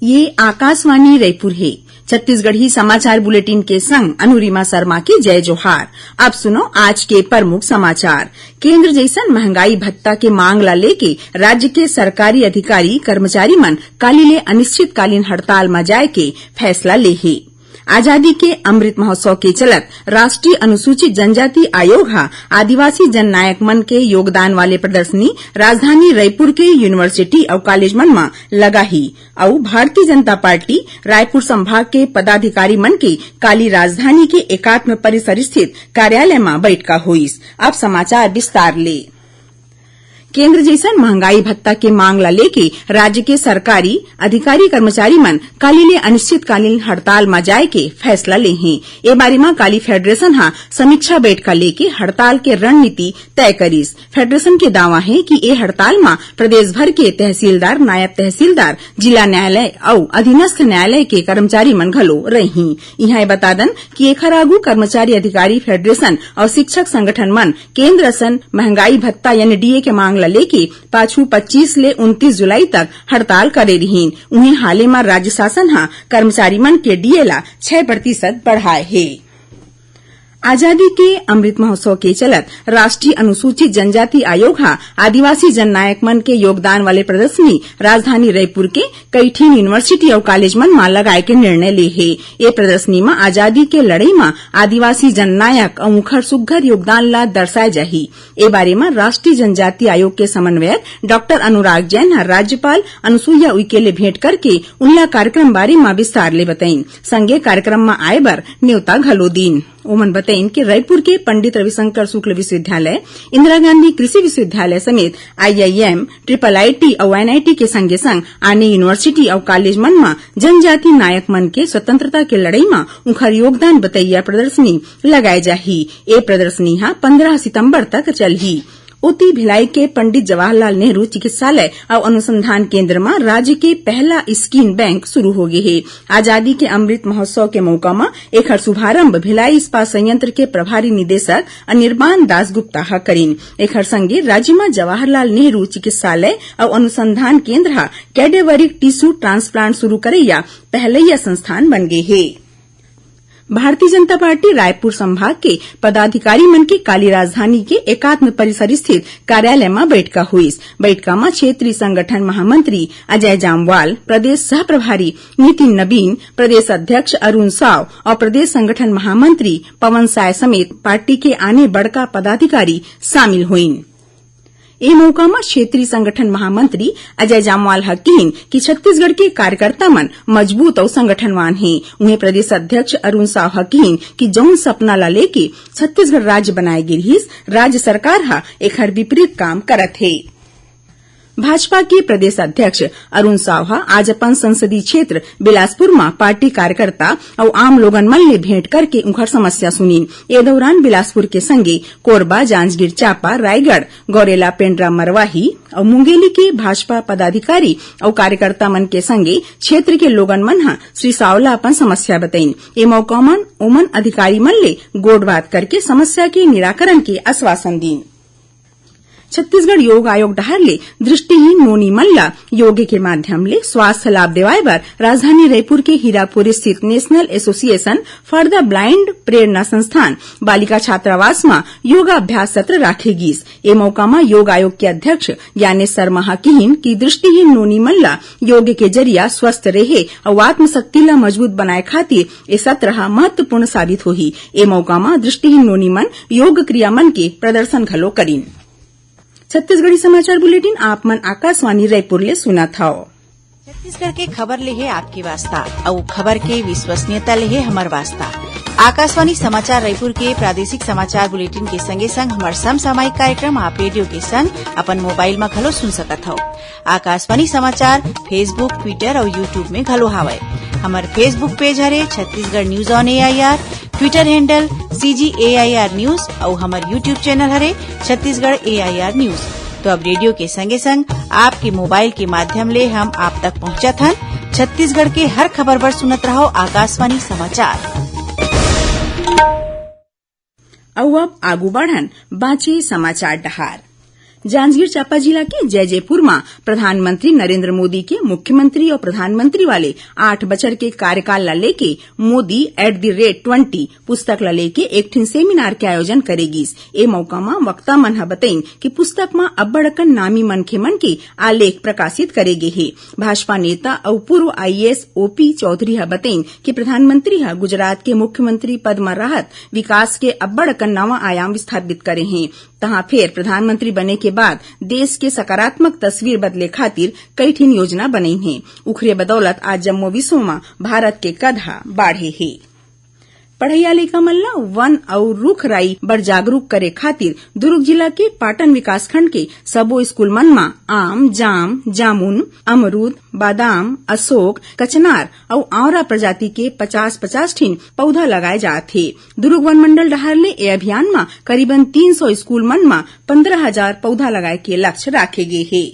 ये आकाशवाणी रायपुर है। छत्तीसगढ़ी समाचार बुलेटिन के संग अनुरिमा शर्मा की जय जोहार। अब सुनो आज के प्रमुख समाचार। केंद्र जैसन महंगाई भत्ता के मांग ला लेके राज्य के सरकारी अधिकारी कर्मचारी मन काली ले अनिश्चितकालीन हड़ताल में जाए के फैसला ले है। आजादी के अमृत महोत्सव के चलत राष्ट्रीय अनुसूचित जनजाति आयोग हा आदिवासी जननायक मन के योगदान वाले प्रदर्शनी राजधानी रायपुर के यूनिवर्सिटी और कॉलेज मन में लगा ही और भारतीय जनता पार्टी रायपुर संभाग के पदाधिकारी मन के काली राजधानी के एकात्म परिसर स्थित कार्यालय में बैठका हुईस। अब समाचार विस्तार ले। केंद्र जैसन महंगाई भत्ता के मांग ला लेके राज्य के सरकारी अधिकारी कर्मचारी मन काली ले अनिश्चितकालीन हड़ताल में जाए के फैसला ले हैं। ए बारे में काली फेडरेशन हा समीक्षा बैठका लेके हड़ताल के रणनीति तय करीस। फेडरेशन के दावा है कि ए हड़ताल में प्रदेश भर के तहसीलदार, नायब तहसीलदार, जिला न्यायालय और अधीनस्थ न्यायालय के कर्मचारी मन घलो रही। यहाँ बता दन कि एखर आगू कर्मचारी अधिकारी फेडरेशन और शिक्षक संगठन मन केंद्र सन महंगाई भत्ता यानी डीए के मांग लेके पाछू 25 ले 29 जुलाई तक हड़ताल करे रहीन। उन्हें हाले में राज्य शासन हा कर्मचारी मन के डीए ला 6% बढ़ाए है। आजादी के अमृत महोत्सव के चलत राष्ट्रीय अनुसूचित जनजाति आयोग हा आदिवासी जननायक मन के योगदान वाले प्रदर्शनी राजधानी रायपुर के कईठिन यूनिवर्सिटी और कॉलेज मन में लगाए के निर्णय ले है। ये प्रदर्शनी में आजादी के लड़ाई में आदिवासी जननायक और मुखर सुघर योगदान ला दर्शाए जाही। ए बारे में राष्ट्रीय जनजाति आयोग के समन्वयक डॉक्टर अनुराग जैन हा राज्यपाल अनुसुईया उइके ले भेंट करके उनला कार्यक्रम बारे में विस्तार ले बताइन। संगे कार्यक्रम में आए बर न्योता घलो दीन। ओमन बताइन कि रायपुर के पंडित रविशंकर शुक्ल विश्वविद्यालय, इंदिरा गांधी कृषि विश्वविद्यालय समेत IIM, IIIT और NIT के संगे संग आने यूनिवर्सिटी और कॉलेज मन में जनजाति नायक मन के स्वतंत्रता के लड़ाई में उनकर योगदान बतैया प्रदर्शनी लगाए जाही। ए प्रदर्शनी 15 सितंबर तक चलही। उती भिलाई के पंडित जवाहरलाल नेहरू चिकित्सालय और अनुसंधान केंद्र में राज्य के पहला स्किन बैंक शुरू हो गए है। आजादी के अमृत महोत्सव के मौका में एकर शुभारंभ भिलाई इस्पात संयंत्र के प्रभारी निदेशक अनिर्बान दास गुप्ता हा करीन। एकर संगे राज्य में जवाहरलाल नेहरू चिकित्सालय और अनुसंधान केंद्र कैडेवरिक टिश्यू ट्रांसप्लांट शुरू करैया पहलैया संस्थान बन गए है। भारतीय जनता पार्टी रायपुर संभाग के पदाधिकारी मन की काली राजधानी के एकात्म परिसर स्थित कार्यालय में बैठका हुई। बैठका में क्षेत्रीय संगठन महामंत्री अजय जामवाल, प्रदेश सह प्रभारी नितिन नबीन, प्रदेश अध्यक्ष अरुण साव और प्रदेश संगठन महामंत्री पवन साय समेत पार्टी के आने बड़का पदाधिकारी शामिल हुईन। ए मौका में क्षेत्रीय संगठन महामंत्री अजय जामवाल हकीन कि छत्तीसगढ़ के कार्यकर्ता मन मजबूत और संगठनवान हैं। उन्हें प्रदेश अध्यक्ष अरुण साव हकीन कि जौन सपना ला लेके छत्तीसगढ़ राज्य बनाए गिरहिस, राज्य सरकार हा एकर विपरीत काम करत है। भाजपा के प्रदेश अध्यक्ष अरुण साव आज अपन संसदीय क्षेत्र बिलासपुर में पार्टी कार्यकर्ता और आम लोगन मन ले भेंट करके उनकर समस्या सुनीन। ए दौरान बिलासपुर के संगे कोरबा, जांजगीर चांपा, रायगढ़, गौरेला, पेंड्रा, मरवाही और मुंगेली के भाजपा पदाधिकारी और कार्यकर्ता मन के संगे क्षेत्र के लोगन मन श्री सावला अपन समस्या बताइन। ए मौका मन ओमन अधिकारी मन ले गोड़ बात करके समस्या के निराकरण के आश्वासन दीन। छत्तीसगढ़ योग आयोग डहर ले दृष्टिहीन नोनी मन ला योग के माध्यम ले स्वास्थ्य लाभ देवाए बर राजधानी रायपुर के हीरापुर स्थित national association for the blind Prerna Sansthan बालिका छात्रावास में योगाभ्यास सत्र राखेगिस। ए मौका में योग आयोग के अध्यक्ष ज्ञानेश शर्मा हकीन की दृष्टिहीन नोनी मन ला योग के जरिया स्वस्थ रहे और आत्मशक्ति ला मजबूत बनाए खातिर ए सत्र महत्वपूर्ण साबित होही। ए मौका में दृष्टिहीन नोनी मन योग क्रिया मन के प्रदर्शन घलो करीन। छत्तीसगढ़ी समाचार बुलेटिन आप मन आकाशवाणी रायपुर ले सुना था। छत्तीसगढ़ के खबर ले है आपकी वास्ता और खबर के विश्वसनीयता ले है हमार वास्ता। आकाशवाणी समाचार रायपुर के प्रादेशिक समाचार बुलेटिन के संगे संग हमार समसामयिक कार्यक्रम आप रेडियो के संग अपन मोबाइल में घलो सुन सकत हो। आकाशवाणी समाचार फेसबुक, ट्विटर और यूट्यूब में घलो हावय। हमार फेसबुक पेज हरे Chhattisgarh news on AIR, Twitter handle CGAIR news और हमार यूट्यूब चैनल हरे छत्तीसगढ़ AIR न्यूज। तो अब रेडियो के संगे संग आपके मोबाइल के माध्यम ले हम आप तक पहुंचत हन। छत्तीसगढ़ के हर खबर पर सुनत रहो आकाशवाणी समाचार। अब आगू बढ़न बाँचे समाचार डहार। जांजगीर चांपा जिला के जयजयपुर में प्रधानमंत्री नरेंद्र मोदी के मुख्यमंत्री और प्रधानमंत्री वाले 8 बछर के कार्यकाल ला लेके मोदी @20 पुस्तक ला लेके एक ठिन सेमिनार के आयोजन करेगिस। ए मौका में वक्ता मन ह बताइन कि पुस्तक में अब्बड़कन नामी मनखे मन के आलेख प्रकाशित करेगे हे। भाजपा नेता और पूर्व IAS OP चौधरी ह बताइन कि प्रधानमंत्री ह गुजरात के मुख्यमंत्री पद में रहत विकास के अब्बड़कन नवा आयाम स्थापित करे हैं। तहां फिर प्रधानमंत्री बने के बाद देश के सकारात्मक तस्वीर बदले खातिर कई ठिन योजना बनई है। उखरे बदौलत आज जम्मो विश्व में भारत के कदा बाढ़े है। पढ़इया लइका मन ला वन और रुख राई बर जागरूक करे खातिर दुर्ग जिला के पाटन विकासखंड के सबो स्कूल मन में आम, जाम, जामुन, अमरूद, बादाम, अशोक, कचनार और आंवला प्रजाति के 50-50 ठिन पौधा लगाए जात हे। दुर्ग वन मंडल डहर ले ए अभियान में करीबन 300 स्कूल मन में 15,000 पौधा लगाए के लक्ष्य राखे गे हे।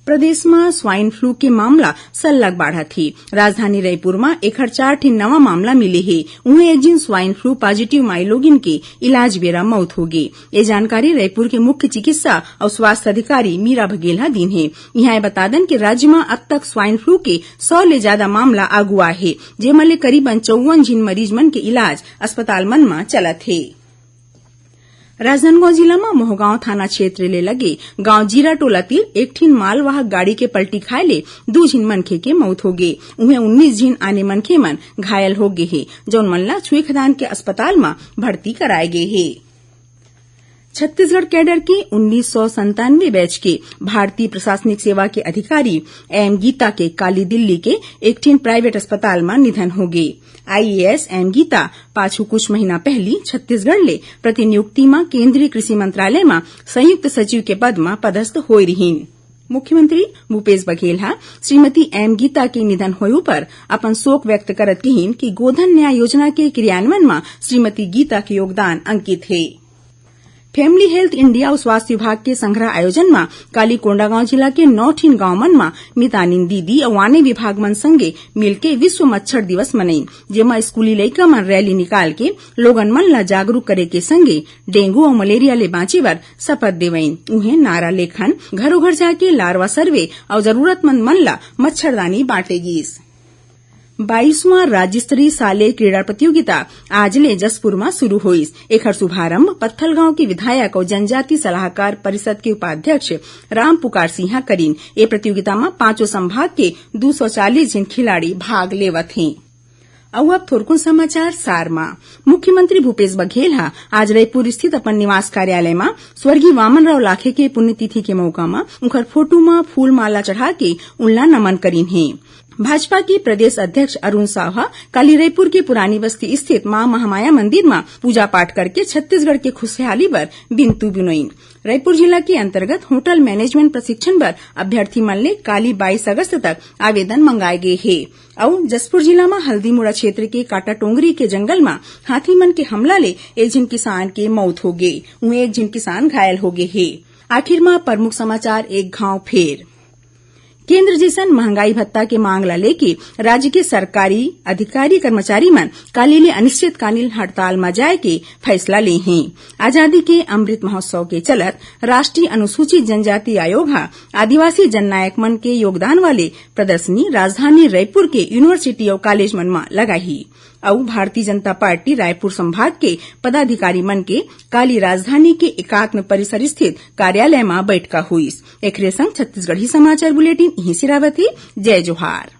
प्रदेश में स्वाइन फ्लू के मामला सल्लग बाढ़त ही। राजधानी रायपुर में 104 ठिन नवा मामला मिले है। उन्हें एक जिन स्वाइन फ्लू पॉजिटिव माई लोगिन के इलाज बेरा मौत हो गई। ये जानकारी रायपुर के मुख्य चिकित्सा और स्वास्थ्य अधिकारी मीरा बघेल दिन है। यहाँ बता दें कि राज्य में अब तक स्वाइन फ्लू के 100 ले ज्यादा मामला आगुआ है, जेमा ले करीबन 54 जिन मरीज मन के इलाज अस्पताल मन में चलत है। राजनांदगांव जिला में मोहगांव थाना क्षेत्र ले लगे गांव जीरा टोला तीर एक ठिन मालवाहक गाड़ी के पलटी खाए ले 2 झिन मनखे के मौत हो गए। उन्हें 19 झिन आने मनखे मन घायल हो गए है, जौन मन ला छुई खदान के अस्पताल में भर्ती कराए गए है। छत्तीसगढ़ कैडर के 1997 बैच के भारतीय प्रशासनिक सेवा के अधिकारी एम गीता के काली दिल्ली के एक ठिन प्राइवेट अस्पताल में निधन हो गए। IAS एम गीता पाछू कुछ महीना पहली छत्तीसगढ़ ले प्रतिनियुक्ति में केंद्रीय कृषि मंत्रालय में संयुक्त सचिव के पद में पदस्थ होई रहीन। मुख्यमंत्री भूपेश बघेल श्रीमती एम गीता के निधन होय पर अपन शोक व्यक्त करत कहिन कि गोधन न्याय योजना के क्रियान्वयन में श्रीमती गीता के योगदान अंकित है। फैमिली हेल्थ इंडिया और स्वास्थ्य विभाग के संग्रह आयोजन में काली कोंडागांव जिला के 9 ठिन गांव मन में मितानिन दीदी और वाने विभाग मन संगे मिलके विश्व मच्छर दिवस मनाई, जेमा स्कूली लइका मन रैली निकाल के लोगन मन ला जागरूक करे के संगे डेंगू और मलेरिया ले बांचे बर शपथ देवईन। उन्हें नारा लेखन, घरों घर जाके लार्वा सर्वे और जरूरतमंद मन ला मच्छरदानी बांटेगीस। 22वां राज्य स्तरीय शालेय क्रीड़ा प्रतियोगिता आज ले जसपुर में शुरू हुई। एकर शुभारंभ पत्थलगांव के विधायक और जनजाति सलाहकार परिषद के उपाध्यक्ष राम पुकार सिंह करीन। ये प्रतियोगिता में 5 संभाग के 240 जिन खिलाड़ी भाग लेवत हैं। अब थोरकुन समाचार सार में। मुख्यमंत्री भूपेश बघेल आज रायपुर स्थित अपन निवास कार्यालय में स्वर्गीय वामनराव लाखे के पुण्यतिथि के मौका में उनकर फोटो में फूल माला चढ़ा के उनला नमन करीन है। भाजपा के प्रदेश अध्यक्ष अरुण साहा कल रायपुर के पुरानी बस्ती स्थित मां महामाया मंदिर में पूजा पाठ करके छत्तीसगढ़ के खुशहाली बर बिन्तु बिनोइन। रायपुर जिला के अंतर्गत होटल मैनेजमेंट प्रशिक्षण बर अभ्यर्थी मन ले काली 22 अगस्त तक आवेदन मंगाए गए है। और जसपुर जिला में हल्दीमुड़ा क्षेत्र के काटा टोंगरी के जंगल में हाथी मन के हमला ले एक जिन किसान के मौत हो गई, वहीं एक जिन किसान घायल हो गए है। आखिर में प्रमुख समाचार एक घाव फेर। केंद्र जैसन महंगाई भत्ता के मांग ला लेके राज्य के सरकारी अधिकारी कर्मचारी मन काली ले अनिश्चितकालीन हड़ताल में जाए के फैसला ले हैं। आजादी के अमृत महोत्सव के चलत राष्ट्रीय अनुसूचित जनजाति आयोग आदिवासी जननायक मन के योगदान वाले प्रदर्शनी राजधानी रायपुर के यूनिवर्सिटी और कॉलेज मन में लगाई। और भारतीय जनता पार्टी रायपुर संभाग के पदाधिकारी मन के काली राजधानी के एकात्म परिसर स्थित कार्यालय में बैठका हुई। एक संग छत्तीसगढ़ी समाचार बुलेटिन यहीं सिरावत है। जय जोहार।